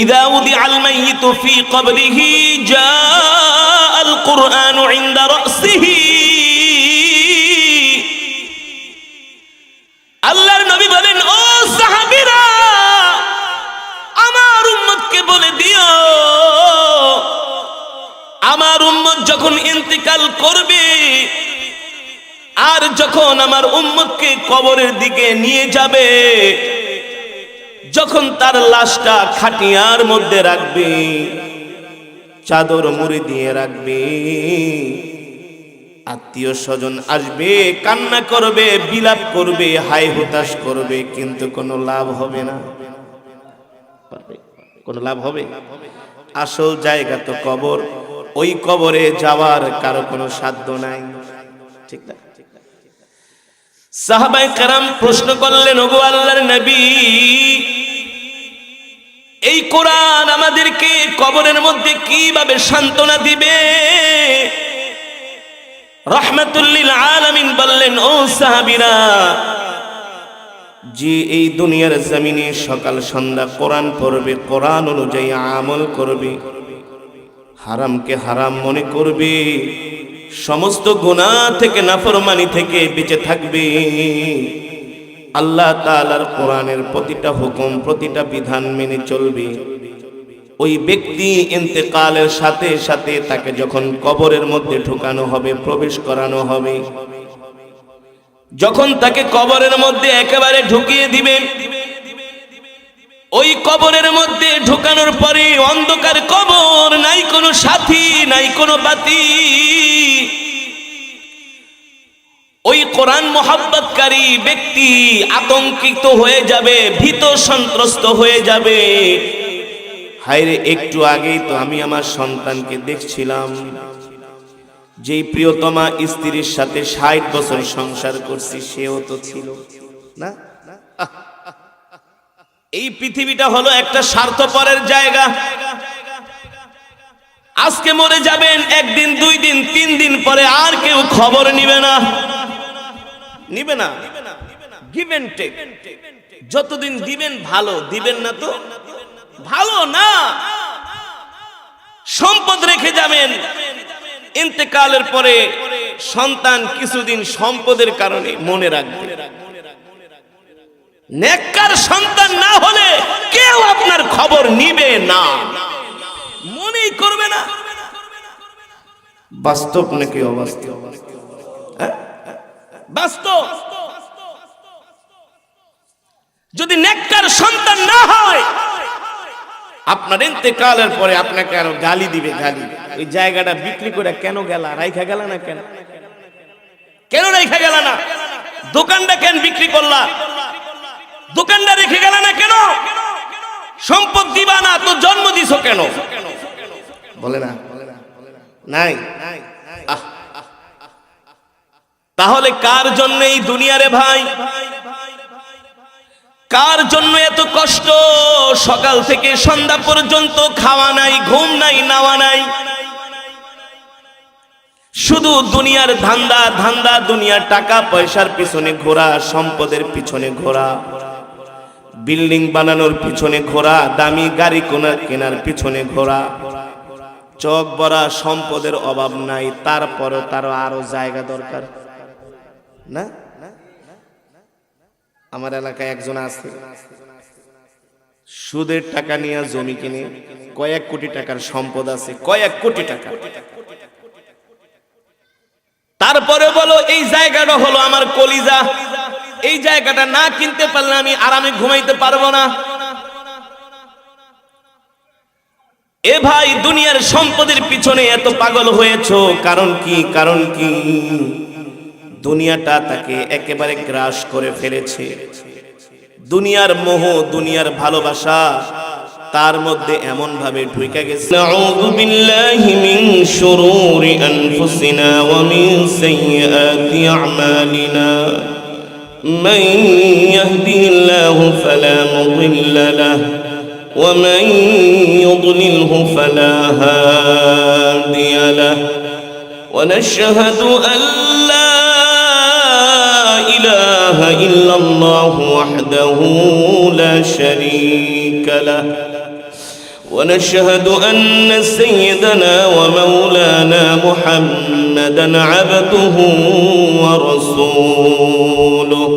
ইযা উদিআল মাইয়িতু ফি কবরিহি জাআল কুরআনু ইনদা রাসিহি। আল্লাহর নবী বলেন, ও সাহাবীরা, আমার উম্মতকে বলে দিও, আমার উম্মত যখন ইন্তিকাল করবে, আর যখন আমার উম্মতকে কবরের দিকে নিয়ে যাবে, যখন তার লাশটা খাটিয়ার মধ্যে রাখবে, চাদর মুড়ি দিয়ে রাখবে, আত্মীয় স্বজন আসবে, কান্না করবে, বিলাপ করবে, হাই হুতাশ করবে, কিন্তু কোনো লাভ হবে না। কোনো লাভ হবে? আসল জায়গা তো কবর। ওই কবরে যাওয়ার কারো কোনো সাধ্য নাই, ঠিক না? সাহাবায়ে কেরাম প্রশ্ন করলেন, ওগো আল্লাহর নবী, এই কোরআন আমাদেরকে কবরের মধ্যে কিভাবে সান্ত্বনা দিবে? রহমাতুল লিল আলামিন বললেন, ও সাহাবীরা, যে এই দুনিয়ার জমিনে সকাল সন্ধ্যা কোরআন পড়বে, কোরআন অনুযায়ী আমল করবে, হারামকে হারাম মনে করবে, সমস্ত গুনাহ থেকে, নাফরমানি থেকে বেঁচে থাকবে, আল্লাহ তাআলার কোরআনের প্রতিটা হুকুম, প্রতিটা বিধান মেনে চলবে, ওই ব্যক্তি ইন্তেকালের সাথে সাথে তাকে যখন কবরের মধ্যে ঢোকানো হবে, প্রবেশ করানো হবে, যখন তাকে কবরের মধ্যে একেবারে ঢুকিয়ে দিবেন, ওই কবরের মধ্যে ঢোকানোর পরে অন্ধকার কবর, নাই কোনো সাথী, নাই কোনো বাতি। ওই কোরআন মোহাব্বতকারী ব্যক্তি আতঙ্কিত হয়ে যাবে, ভীত সন্ত্রস্ত হয়ে যাবে। হায়রে, একটু আগেই তো আমি আমার সন্তানকে দেখছিলাম, যেই প্রিয়তমা স্ত্রীর সাথে 60 বছর সংসার করছি, সেও তো ছিল না। এই পৃথিবীটা হলো একটা স্বার্থপরের জায়গা। আজকে মরে যাবেন, একদিন, 2 দিন, 3 দিন পরে আর কেউ খবর নিবে না, নিবে না। গিভ এন্ড টেক, যতদিন দিবেন ভালো, দিবেন না তো ভালো না। সম্পদ রেখে যাবেন, ইন্তেকালের পরে সন্তান কিছুদিন সম্পদের কারণে মনে রাখবে। নেককার সন্তান না হলে কেউ আপনার খবর নিবে না, মনেই করবে না। বাস্তব নাকি অবাস্তব? বাস্তব। যদি নেককার সন্তান না হয়, আপনার ইন্তেকালের পরে আপনাকে আরো গালি দিবে, গালি। ওই জায়গাটা বিক্রি করে কেন গেলা, রাইখা গেল না কেন? কেন রাইখা গেল না? দোকানটা কেন বিক্রি করলা? দোকানটা রেখে গেল না কেন? সম্পদ দিবা না তো জন্ম দিছো কেন? বলে না, নাই। তাহলে কার জন্য এই দুনিয়ারে ভাই? কার জন্য এত কষ্ট? সকাল থেকে সন্ধ্যা পর্যন্ত খাওয়া নাই, ঘুম নাই, নাওয়া নাই, শুধু দুনিয়ার ধান্দা, ধান্দা, দুনিয়ার টাকা পয়সার পিছনে ঘোরা, সম্পদের পিছনে ঘোরা, বিল্ডিং বানানোর পিছনে ঘোরা, দামি গাড়ি কেনার পিছনে ঘোরা। চোখ ভরা সম্পদের অভাব নাই, তারপরও তারও আরো জায়গা দরকার না? আমার এলাকায় একজন আছে, সুদের টাকা নিয়ে জমি কিনে কয়েক কোটি টাকার সম্পদ আছে, কয়েক কোটি টাকা। তারপরে বলো এই জায়গাটা হলো আমার কলিজা, এই জায়গাটা না কিনতে পারলে আমি আরামে ঘুমাইতে পারবো না। এ ভাই, দুনিয়ার সম্পদের পিছনে এত পাগল হয়েছো, কারণ কি? কারণ কি? দুনিয়াটা তাকে একেবারে গ্রাস করে ফেলেছে। দুনিয়ার মোহ, দুনিয়ার ভালোবাসা তার মধ্যে এমন ভাবে ঢুকে গেছে। নাউযু বিল্লাহি মিন শুরুরি আনফুসিনা ওয়া মিন সাইয়্যাতি আমালিনা মান ইয়াহদিহিল্লাহু ফালা মুদিল্লা লাহু ওয়া মান ইউদ্লিলহু ফালা হাদিয়া লাহু ওয়া নাশহাদু আন লা ইলাহা ইল্লাল্লাহু ওয়াহদাহু লা শারীকা লাহু ونشهد أن سيدنا ومولانا محمدا عبده ورسوله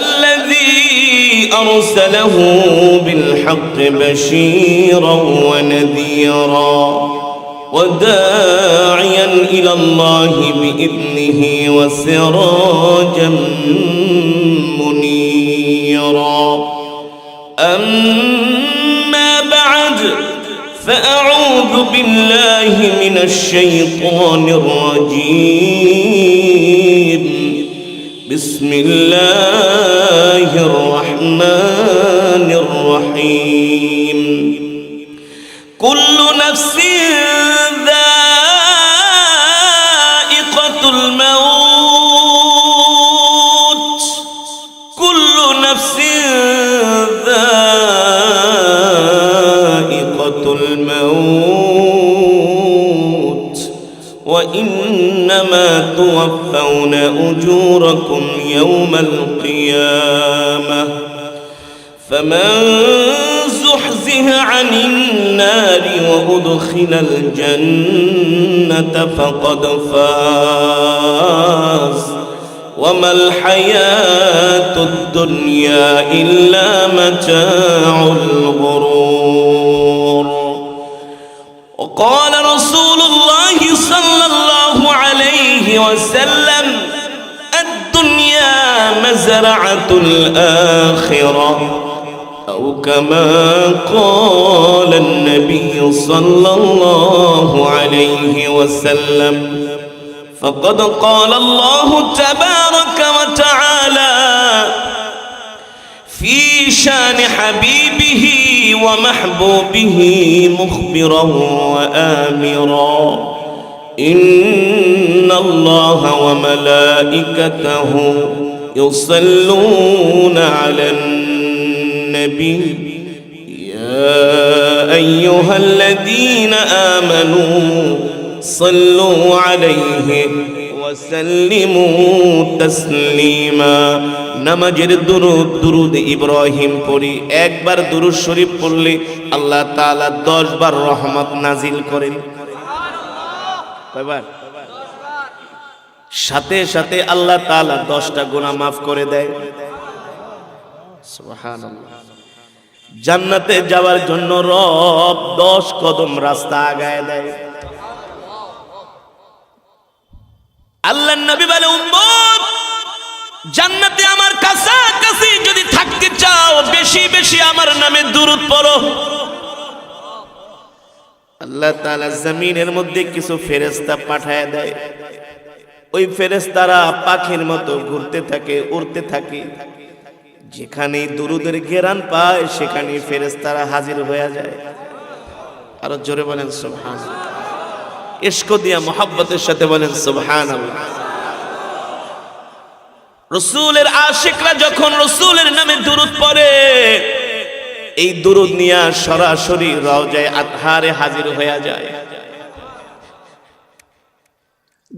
الذي أرسله بالحق بشيرا ونذيرا وداعيا إلى الله بإذنه وسراجا منيرا. أما بعد فأعوذ بالله من الشيطان الرجيم. بسم الله الرحمن الرحيم. كل نفس ذائقة الموت. كل نفس ذائقة الموت وإنما توفون أجوركم يوم القيامة فمن زحزح عن النار وأدخل الجنة فقد فاز وما الحياة الدنيا إلا متاع الغرور. قال رسول الله صلى الله عليه وسلم الدنيا مزرعة الآخرة أو كما قال النبي صلى الله عليه وسلم فقد قال الله تبارك وتعالى في شان حبيبه ومحبوبه مخبرا وآمرا إن الله وملائكته يصلون على النبي يا أيها الذين آمنوا صلوا عليه وسلموا تسليما নামাজের দুরুদ ইব্রাহিম পড়ি একবার দুরুদ শরীফ পড়লে আল্লাহ তাআলা 10 বার রহমত নাজিল করেন কয়বার সাথে সাথে আল্লাহ তাআলা 10টা গুনাহ maaf করে দেয় সুবহানাল্লাহ জান্নাতে যাওয়ার জন্য রব 10 কদম রাস্তা আগায় দেয় আল্লাহর নবী বলে উম্মত জান্নাতে আমার কাছাকাছি যদি থাকতে চাও বেশি বেশি আমার নামে দুরূদ পড়ো আল্লাহ তাআলা জমিনের মধ্যে কিছু ফেরেশতা পাঠায় দেয় ওই ফেরেশতারা পাখির মতো ঘুরতে থাকে উড়তে থাকে যেখানে দুরূদের ঘেরান পায় সেখানে ফেরেশতারা হাজির হয়ে যায় আর জোরে বলেন সুবহানাল্লাহ ইশক দিয়া মোহাব্বতের সাথে বলেন সুবহানাল্লাহ রাসূলের আশিকরা যখন রাসূলের নামে দুরূদ পড়ে এই দুরূদ নিয়ে সরাসরি রওজায়ে আতহারে হাজির হয়ে যায়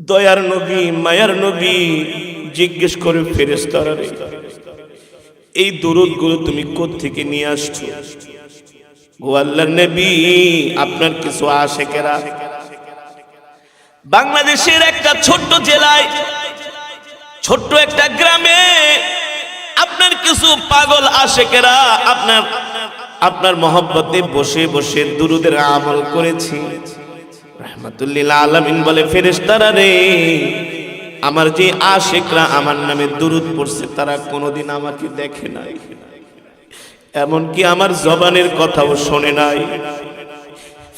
দয়ার নবী মায়ার নবী জিজ্ঞেস করে ফেরেশতারা এই দুরূদগুলো তুমি কোথা থেকে নিয়ে আসছো ও আল্লাহর নবী আপনার কিছু আশিকেরা বাংলাদেশের একটা ছোট্ট জেলায় ছোট্ট একটা গ্রামে আপনার কিছু পাগল আশিকেরা আপনার মহব্বতে বসে বসে দুরূদের আমল করেছি রাহমাতুল লিল আলামিন বলে ফেরেশতারা রে আমার যে আশিকরা আমার নামে দুরূদ পড়ছে তারা কোনোদিন আমাকে দেখে নাই এমন কি আমার জবানের কথাও শোনে নাই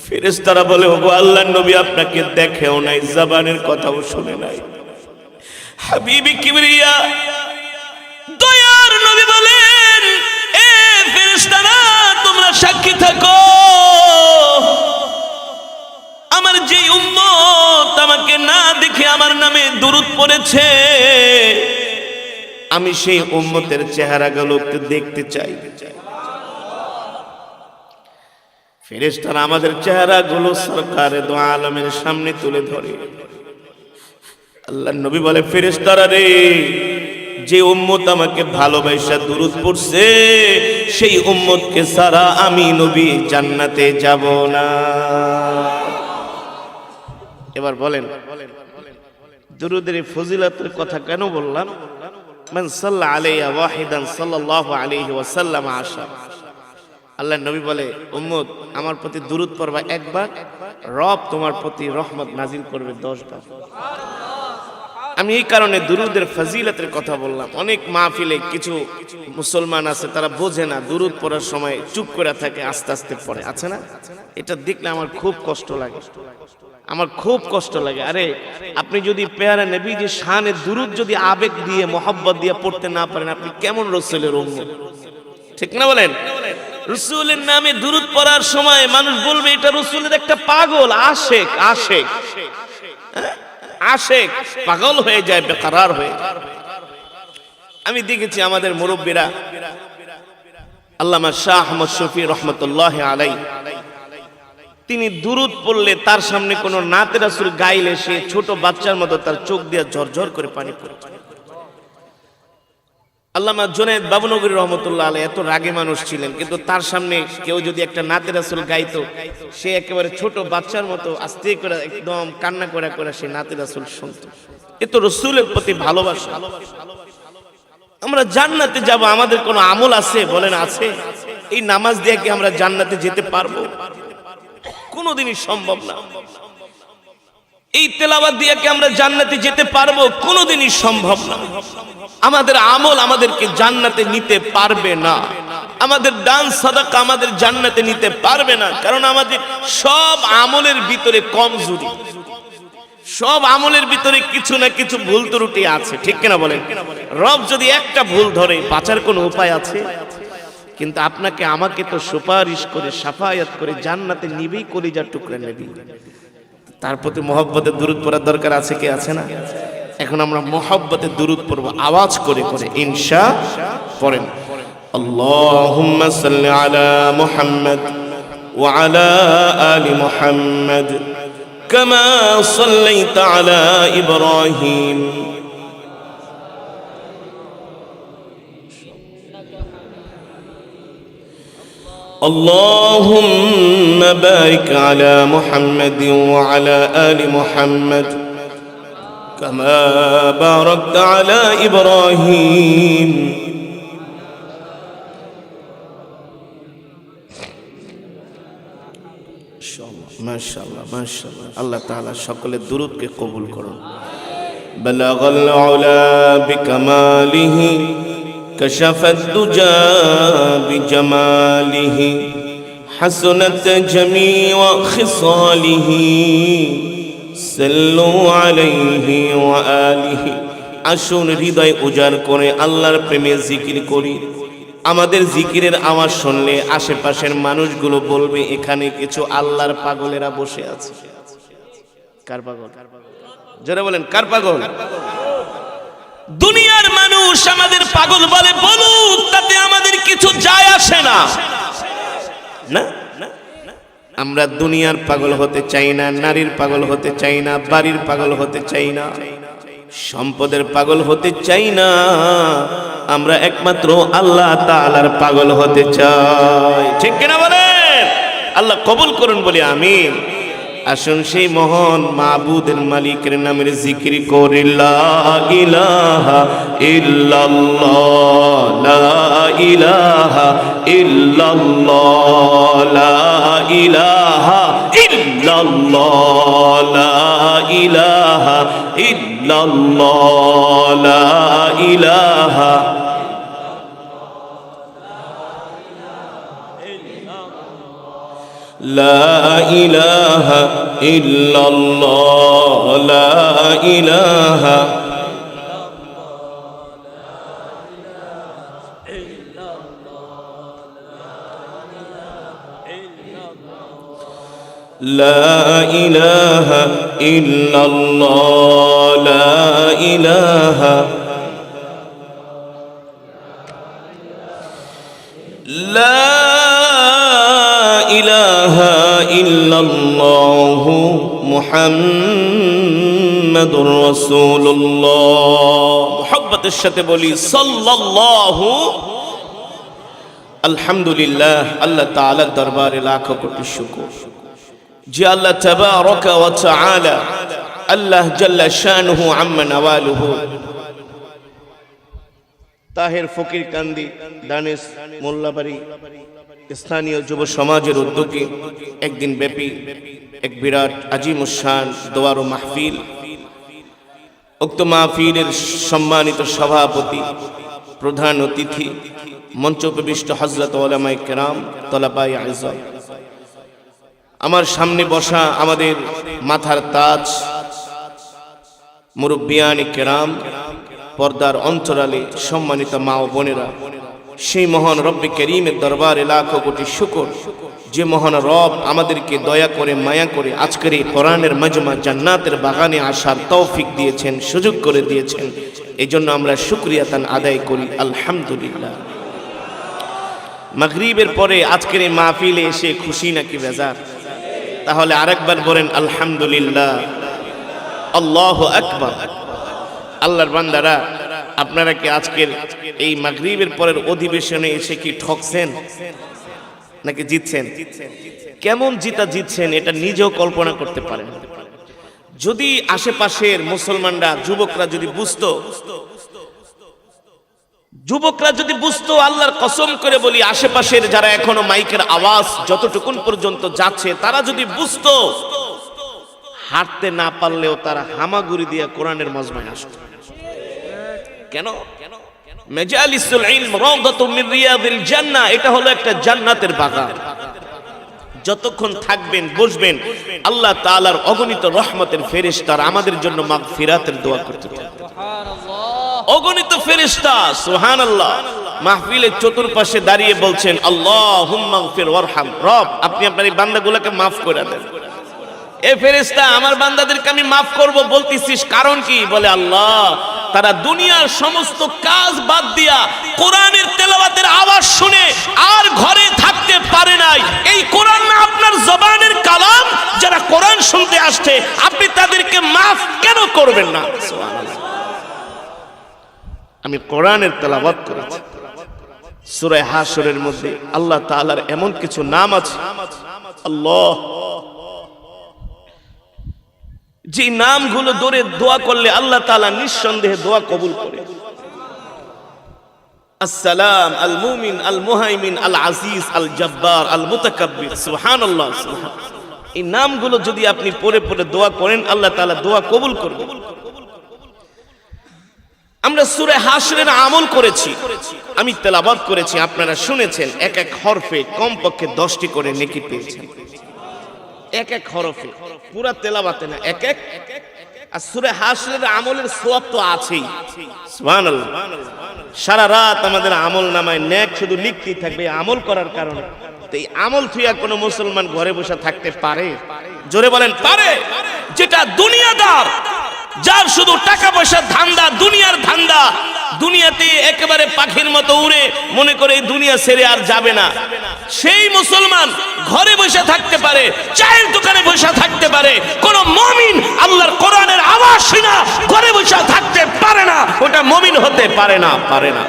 ফেরেশতারা বলে ওগো আল্লাহর নবী আপনাকে দেখেও নাই জবানের কথাও শুনে নাই হাবিবি কিবরিয়া দয়ার নবী বলেন এ ফেরেশতারা তোমরা সাক্ষী থাকো আমার যে উম্মত আমাকে না দেখে আমার নামে দুরূদ পড়েছে আমি সেই উম্মতের চেহারাগুলো একটু দেখতে চাই ফেরেশতারা আমাদের চেহারাগুলো সরকারে দো আলমের সামনে তুলে ধরে আল্লাহর নবী বলে ফেরেশতারা রে যে উম্মত আমাকে ভালোবাসা দুরূদ পড়ছে সেই উম্মতকে ছাড়া আমি নবী জান্নাতে যাব না এবার বলেন দুরূদের ফজিলতের কথা কেন বললাম মান সাল্লা আলাইহি ওয়াহিদান সাল্লাল্লাহু আলাইহি ওয়াসাল্লাম আশা আল্লাহর নবী বলে উম্মত আমার প্রতি দুরূদ পড়বা একবার রব তোমার প্রতি রহমত নাজিল করবে 10 বার আমি এই কারণে দুরূদের ফজিলতের কথা বললাম অনেক মাহফিলে কিছু মুসলমান আছে তারা বোঝে না দুরূদ পড়ার সময় চুপ করে থাকে আস্তে আস্তে পড়ে আছে না এটা দেখলে আমার খুব কষ্ট লাগে আরে আপনি যদি পেয়ারা নবীজির শানে দুরূদ যদি আবেগ দিয়ে মোহাব্বত দিয়ে পড়তে না পারেন আপনি কেমন রাসূলের উম্মত ঠিক না বলেন রাসূলের নামে দুরূদ পড়ার সময় মানুষ বলবে এটা রাসূলের একটা পাগল আশেক পাগল হয়ে যায় বেকরার হয়ে আমি দেখেছি আমাদের মুরব্বীরা আল্লামা শাহ আহমদ শফি রহমতুল্লাহ আলাইহি তিনি দুরূদ পড়লে তার সামনে কোনো নাতে রাসূল গাইলে সে ছোট বাচ্চার মতো তার চোখ দিয়ে ঝরঝর করে পানি পড়ে আল্লামা জুনায়েদ বাবুনগরী রহমতুল্লাহ আলাইহি এত রাগী মানুষ ছিলেন কিন্তু তার সামনে কেউ যদি একটা নাতে রাসূল গাইতো সে একেবারে ছোট বাচ্চার মতো আস্তে করে একদম কান্না করে করে সে নাতে রাসূল শুনতো এত রাসূলের প্রতি ভালোবাসা আমরা জান্নাতে যাব আমাদের কোনো আমল আছে বলেন আছে এই নামাজ দিয়ে কি আমরা জান্নাতে যেতে পারবো কোনোদিনই সম্ভব না। এই তেলাওয়াত দিয়ে কি আমরা জান্নাতে যেতে পারবো? কোনোদিনই সম্ভব না। আমাদের আমল আমাদেরকে জান্নাতে নিতে পারবে না। আমাদের দান সাদাকা আমাদের জান্নাতে নিতে পারবে না, কারণ আমাদের সব আমলের ভিতরে কমজোরি, সব আমলের ভিতরে কিছু না কিছু ভুল ত্রুটি আছে, ঠিক কিনা বলেন? রব যদি একটা ভুল ধরে বাঁচার কোনো উপায় আছে? কিন্তু আপনাকে আমাকে তো সুপারিশ করে শাফায়াত করে জান্নাতে নিবেই, কলিজার টুকরা নেবেই। তার প্রতি মহব্বতে দুরূদ পড়ার দরকার আছে কি আছে না? এখন আমরা মহব্বতে দুরূদ পড়ব আওয়াজ করে করে, ইনশাআল্লাহ। পড়েন আল্লাহুম্মা সাল্লি আলা মুহাম্মদ ওয়া আলা আলি মুহাম্মদ কামা সাল্লাইতা আলা ইব্রাহিম اللهم بارك على محمد وعلى آل محمد كما باركت على إبراهيم ما شاء الله ما شاء الله الله تعالى شكل الدرود کے قبول کرو بلغ العلا بكماله كشف الدجى بجماله حسنت جميع خصاله صلوا عليه وآله আসুন হৃদয় উজাড় করে আল্লাহর প্রেমে জিকির করি। আমাদের জিকিরের আওয়াজ শুনলে আশেপাশের মানুষগুলো বলবে এখানে কিছু আল্লাহর পাগলেরা বসে আছে। কার পাগল? জোরে বলেন, কার পাগল? দুনিয়ার মানুষ আমাদের পাগল বলে, বলুক, তাতে আমাদের কিছু যায় আসে না। না, আমরা দুনিয়ার পাগল হতে চাই না, নারীর পাগল হতে চাই না, বাড়ির পাগল হতে চাই না, সম্পদের পাগল হতে চাই না। আমরা একমাত্র আল্লাহ তাআলার পাগল হতে চাই, ঠিক কিনা বলেন? আল্লাহ কবুল করুন বলি আমিন। আসুন সেই মহান মাবুদের মালিকের নামের জিকির করি। লা ইলাহা ইল্লাল্লাহ লা ইলাহা ইল্লাল্লাহ লা ইলাহা ইল্লাল্লাহ লা ইলাহা ইল্লাল্লাহ লা ইলাহা لا إله إلا الله لا إله لا إله إلا الله لا إله لا ইলাহা ইল্লাল্লাহ মুহাম্মাদুর রাসূলুল্লাহ। মুহাব্বতের সাথে বলি সাল্লাল্লাহু। আলহামদুলিল্লাহ, আল্লাহ তাআলার দরবারে লাখো কোটি শুকর যে আল্লাহ তাবারাকা ওয়া তাআলা, আল্লাহ জাল্লা শানুহু আম্মা নাওয়ালুহু, তাহের ফকির কান্দি দানেশ মোল্লাবাড়ি স্থানীয় যুব সমাজের উদ্যোগে একদিন ব্যাপী এক বিরাট আজিমুশান দোয়ার ও মাহফিল, উক্ত মাহফিলের সম্মানিত সভাপতি, প্রধান অতিথি, মঞ্চোপবিষ্ট হযরত উলামায়ে কেরাম, তলাবায়ে আযম, আমার সামনে বসা আমাদের মাথার তাজ মুরব্বিয়ানে কেরাম, পর্দার অন্তরালে সম্মানিত মা ও বোনেরা, সেই মহান রব্বে করিমের দরবারে লাখো কোটি শুকর যে মহান রব আমাদেরকে দয়া করে মায়া করে আজকের এই কোরআনের মাজমা জান্নাতের বাগানে আসার তৌফিক দিয়েছেন, সুযোগ করে দিয়েছেন। এই জন্য আমরা শুকরিয়া তান আদায় করি আলহামদুলিল্লাহ। মাগরিবের পরে আজকের এই মাহফিলে এসে খুশি নাকি বেজার? তাহলে আরেকবার বলেন আলহামদুলিল্লাহ, আল্লাহু আকবার। আল্লাহর বান্দারা, আপনারা কি আজকের এই মাগরিবের পরের অধিবেশনে এসে কি ঠকছেন নাকি জিতছেন? কেমন জিতছেন এটা নিজেও কল্পনা করতে পারেন। যদি আশেপাশের মুসলমানরা, যুবকরা যদি বুঝতো যুবকরা যদি বুঝতো, আল্লাহর কসম করে বলি, আশেপাশের যারা এখনো মাইকের আওয়াজ যতটুকুন পর্যন্ত যাচ্ছে, তারা যদি বুঝতো, হাঁটতে না পারলেও তারা হামাগুড়ি দিয়ে কোরআনের মজমায় আসতো। কেন? মাজালিসুল ইলম রাওদাতুম মিন রিয়াদিল জান্নাহ, এটা হলো একটা জান্নাতের বাগান। যতক্ষণ থাকবেন, বসবেন, আল্লাহ তাআলার অগণিত রহমতের ফেরেশতারা আমাদের জন্য মাগফিরাতের দোয়া করতে থাকবে। অগণিত ফেরেশতা সুবহানাল্লাহ মাহফিলের চতুর্পাশে দাঁড়িয়ে বলছেন, আল্লাহুম্মা গফির ওয়ারহাম, রব আপনি আপনার এই বান্দাগুলোকে মাফ করে দেন। এ ফেরেশতা, আমার বান্দাদেরকে আমি মাফ করব বলতিছিস, কারণ কি? বলে, আল্লাহ তারা দুনিয়ার সমস্ত কাজ বাদ দিয়া কোরআনের তেলাওয়াতের আওয়াজ শুনে আর ঘরে থাকতে পারে নাই। এই কোরআন না আপনার জবানের কালাম, যারা কোরআন শুনতে আসছে আপনি তাদেরকে মাফ কেন করবেন না? সুবহানাল্লাহ। আমি কোরআনের তেলাওয়াত করেছি। সূরা হাশরের মধ্যে আল্লাহ তাআলার এমন কিছু নাম আছে, আল্লাহ, যে নামগুলো ধরে দোয়া করলে আল্লাহ তাআলা নিঃসন্দেহে দোয়া কবুল করে। আসসালাম, আল মুমিন, আল মুহাইমিন, আল আজিজ, আল জব্বার, আল মুতাকাব্বির, সুবহানাল্লাহ। এই নামগুলো যদি আপনি পড়ে পড়ে দোয়া করেন, আল্লাহ তাআলা দোয়া কবুল করবে। আমরা সূরা হাশরের আমল করেছি, আমি তেলাওয়াত করেছি, আপনারা শুনেছেন। এক এক হরফে কমপক্ষে 10টি করে নেকি পেয়েছেন। এক এক হরফে, পুরা তেলাওয়াতে না, এক এক। আর সূরা হাশরের আমলের সওয়াব তো আছেই, সুবহানাল্লাহ। সারা রাত আমাদের আমল নামায় নেক শুধু লিখতেই থাকবে আমল করার কারণে। তো এই আমল থুইয়া কোনো মুসলমান ঘরে বসে থাকতে পারে? জোরে বলেন, পারে? যেটা দুনিয়াদার, যার শুধু টাকা পয়সার ধান্দা, দুনিয়ার ধান্দা, দুনিয়াতে একেবারে পাখির মতো উড়ে, মনে করে এই দুনিয়া ছেড়ে আর যাবে না, সেই মুসলমান ঘরে বসে থাকতে পারে, চায়ের দোকানে বসে থাকতে পারে। কোন মুমিন আল্লাহর কোরআনের আওয়াজ শুনে ঘরে বসে থাকতে পারে না, ওটা মুমিন হতে পারে না, পারে না।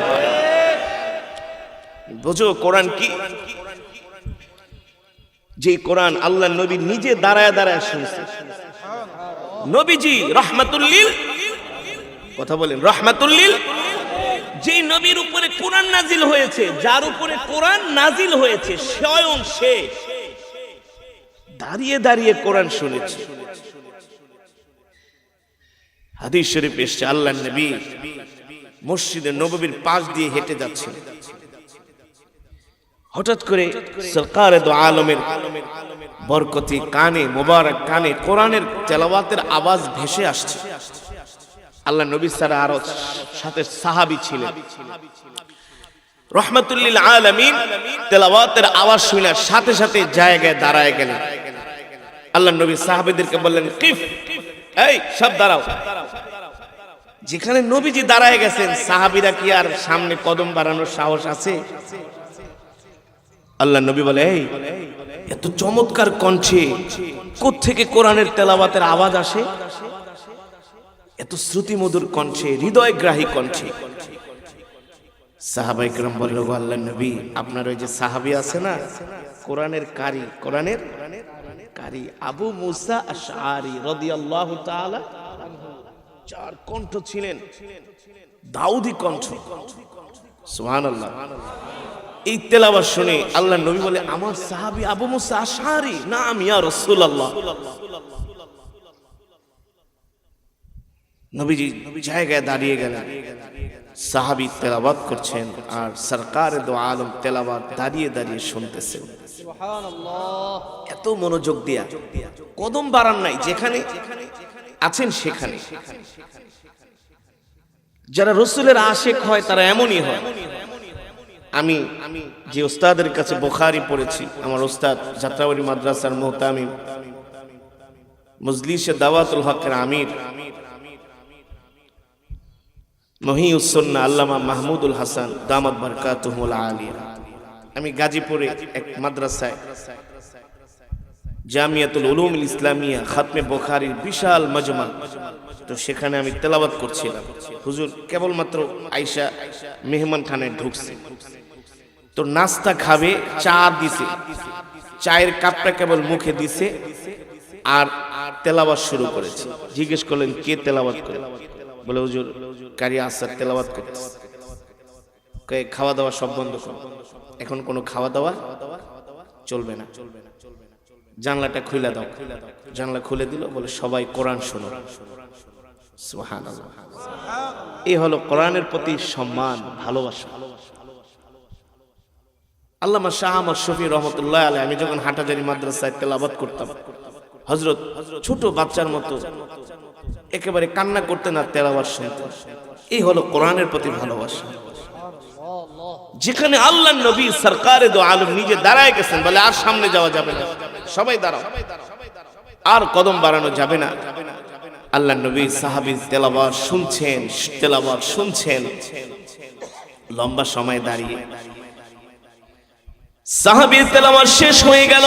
বুঝো কোরআন কি? যে কোরআন আল্লাহর নবী নিজে দাঁড়ায় দাঁড়ায় শুনছে। নবীজি রাহমাতুল লিল, কথা বলেন, রাহমাতুল লিল। যে নবীর উপরে কোরআন নাজিল হয়েছে, যার উপরে কোরআন নাজিল হয়েছে, স্বয়ং সে দাঁড়িয়ে দাঁড়িয়ে কোরআন শুনেছে। হাদিস শরীফ এসেছে, আল্লাহর নবী মসজিদে নববীর পাশ দিয়ে হেঁটে যাচ্ছেন। হঠাৎ করে সরকারে দো আলমের বরকতি কানে, মোবারক কানে কোরআনের তেলাওয়াতের আওয়াজ ভেসে আসছে। আল্লাহ নবী সারা আরো সাথে সাহাবী ছিলেন। রাহমাতুল লিল আলামিন তেলাওয়াতের আওয়াজ শুনে সাথে সাথে জায়গায় দাঁড়ায় গেলেন। আল্লাহ নবী সাহাবীদেরকে বললেন, কিফ, এই সব দাঁড়াও। যেখানে নবীজি দাঁড়ায় গেছেন, সাহাবীরা কি আর সামনে কদম বাড়ানোর সাহস আছে? আল্লাহ নবী বলে, এই এত চমৎকার কণ্ঠে কোত্থেকে কোরআনের তেলাওয়াতের আওয়াজ আসে? এত শ্রুতিমধুর কণ্ঠে, হৃদয়গ্রাহী কণ্ঠে। সাহাবায়ে কেরাম বলল, আল্লাহর নবী, আপনার ওই যে সাহাবী আছে না, কোরআনের কারি, কোরআনের কারি আবু মুসা আশআরী রাদিয়াল্লাহু তাআলা, চার কণ্ঠ ছিলেন, দাউদি কণ্ঠ, সুবহানাল্লাহ। এই তেলাওয়াত শুনে আল্লাহর নবী বলে, আমার সাহাবী আবু মুসা আশআরী? নাম ইয়া রাসূলুল্লাহ। নবীজি জায়গায় দাঁড়িয়ে গেলেন, সাহাবী তেলাওয়াত করছেন আর সরকারে দো আলম তেলাওয়াত দাঁড়িয়ে দাঁড়িয়ে শুনতেছেন। সুবহানাল্লাহ। এত মনোযোগ দিয়া, কদম বাড়ান নাই, যেখানে আছেন সেখানে। যারা রাসূলের আশিক হয় তারা এমনই হয়। আমি যে ওস্তাদের কাছে বুখারী পড়েছি, আমার ওস্তাদ যাত্রাবাড়ি মাদ্রাসার মুহতামিম, মজলিসে দাওয়াতুল হকের আমির, মহিউস সুন্নাহ আল্লামা মাহমুদুল হাসান দামাত বারকাতুহুল আলিয়া। আমি গাজীপুরে এক মাদ্রাসায় জামিয়াতুল উলুমুল ইসলামিয়া খাতমে বুখারীর বিশাল মজমা, তো সেখানে আমি তেলাওয়াত করছিলাম। হুজুর কেবলমাত্র আয়েশা মেহমানখানায় ঢুকছে, তো নাস্তা খাবে, চা দিছে, চায়ের কাপটা কেবল মুখে দিছে আর তেলাওয়াত শুরু করেছে। জিজ্ঞেস করলেন, কে তেলাওয়াত করে? বলে, হুজুর কারি আসার তেলাওয়াত করতেছে। খাওয়া দাওয়া সব বন্ধ করো, এখন কোনো খাওয়া দাওয়া চলবে না, জানলাটা খুলে দাও। জানলা খুলে দিল, বলে সবাই কোরআন শোনো। সুবহানাল্লাহ। এই হলো কোরআনের প্রতি সম্মান, ভালোবাসা। আল্লামা শাহ আহমদ শফী রহমতুল্লাহ আলাইহি, আমি যখন হাটাজারি মাদ্রাসায় তেলাওয়াত করতাম, হযরত ছোট বাচ্চার মতো একেবারে কান্না করতেন আর তেলাওয়াত শুনতেন। এই হলো কোরআনের প্রতি ভালোবাসা। যেখানে আল্লাহর নবী সরকারে দো আলম নিজে দাঁড়ায় গেছেন, বলে আর সামনে যাওয়া যাবে না, সবাই দাঁড়াও, আর কদম বাড়ানো যাবে না। আল্লাহর নবী সাহাবী তেলাওয়াত শুনছেন লম্বা সময় দাঁড়িয়ে। সাহাবী তেলাওয়াত শেষ হয়ে গেল,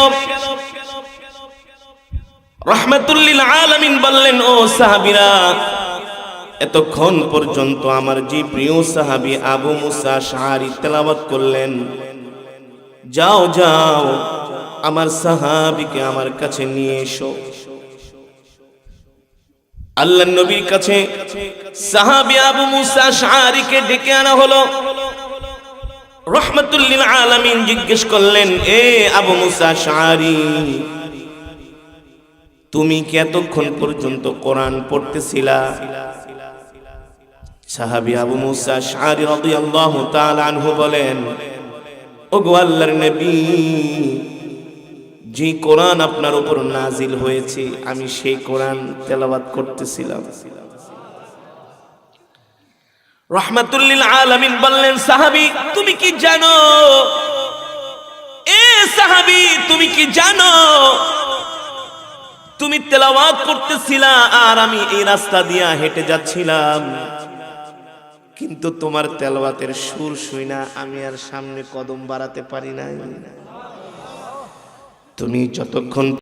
রাহমাতুল লিল আলামিন বললেন, ও সাহাবীরা, এতক্ষণ পর্যন্ত আমার যে প্রিয় সাহাবী আবু মুসা আশআরী তেলাওয়াত করলেন, যাও যাও আমার সাহাবীকে আমার কাছে নিয়ে এসো। আল্লাহর নবীর কাছে সাহাবী আবু মুসা আশআরীকে ডেকে আনা হলো। রাহমাতুল লিল আলামিন জিজ্ঞেস করলেন, এ আবু মুসা আশআরী, তুমি কি এতক্ষণ পর্যন্ত কোরআন পড়তেছিলা? সাহাবী আবু মুসা আশআরী রাদিয়াল্লাহু তাআলা আনহু বলেন, ওগো আল্লাহর নবী, যে কোরআন আপনার উপর নাজিল হয়েছে আমি সেই কোরআন তেলাওয়াত করতেছিলাম। রাহমাতুল লিল আলামিন বললেন, সাহাবী তুমি কি জানো, এ সাহাবী তুমি কি জানো, তুমি তেলাওয়াত করতেছিলা আর আমি এই রাস্তা দিয়া হেঁটে যাচ্ছিলাম, কিন্তু তোমার তেলাওয়াতের সুর শুইনা আমি আর সামনে কদম বাড়াতে পারি নাই। তুমি যতক্ষণ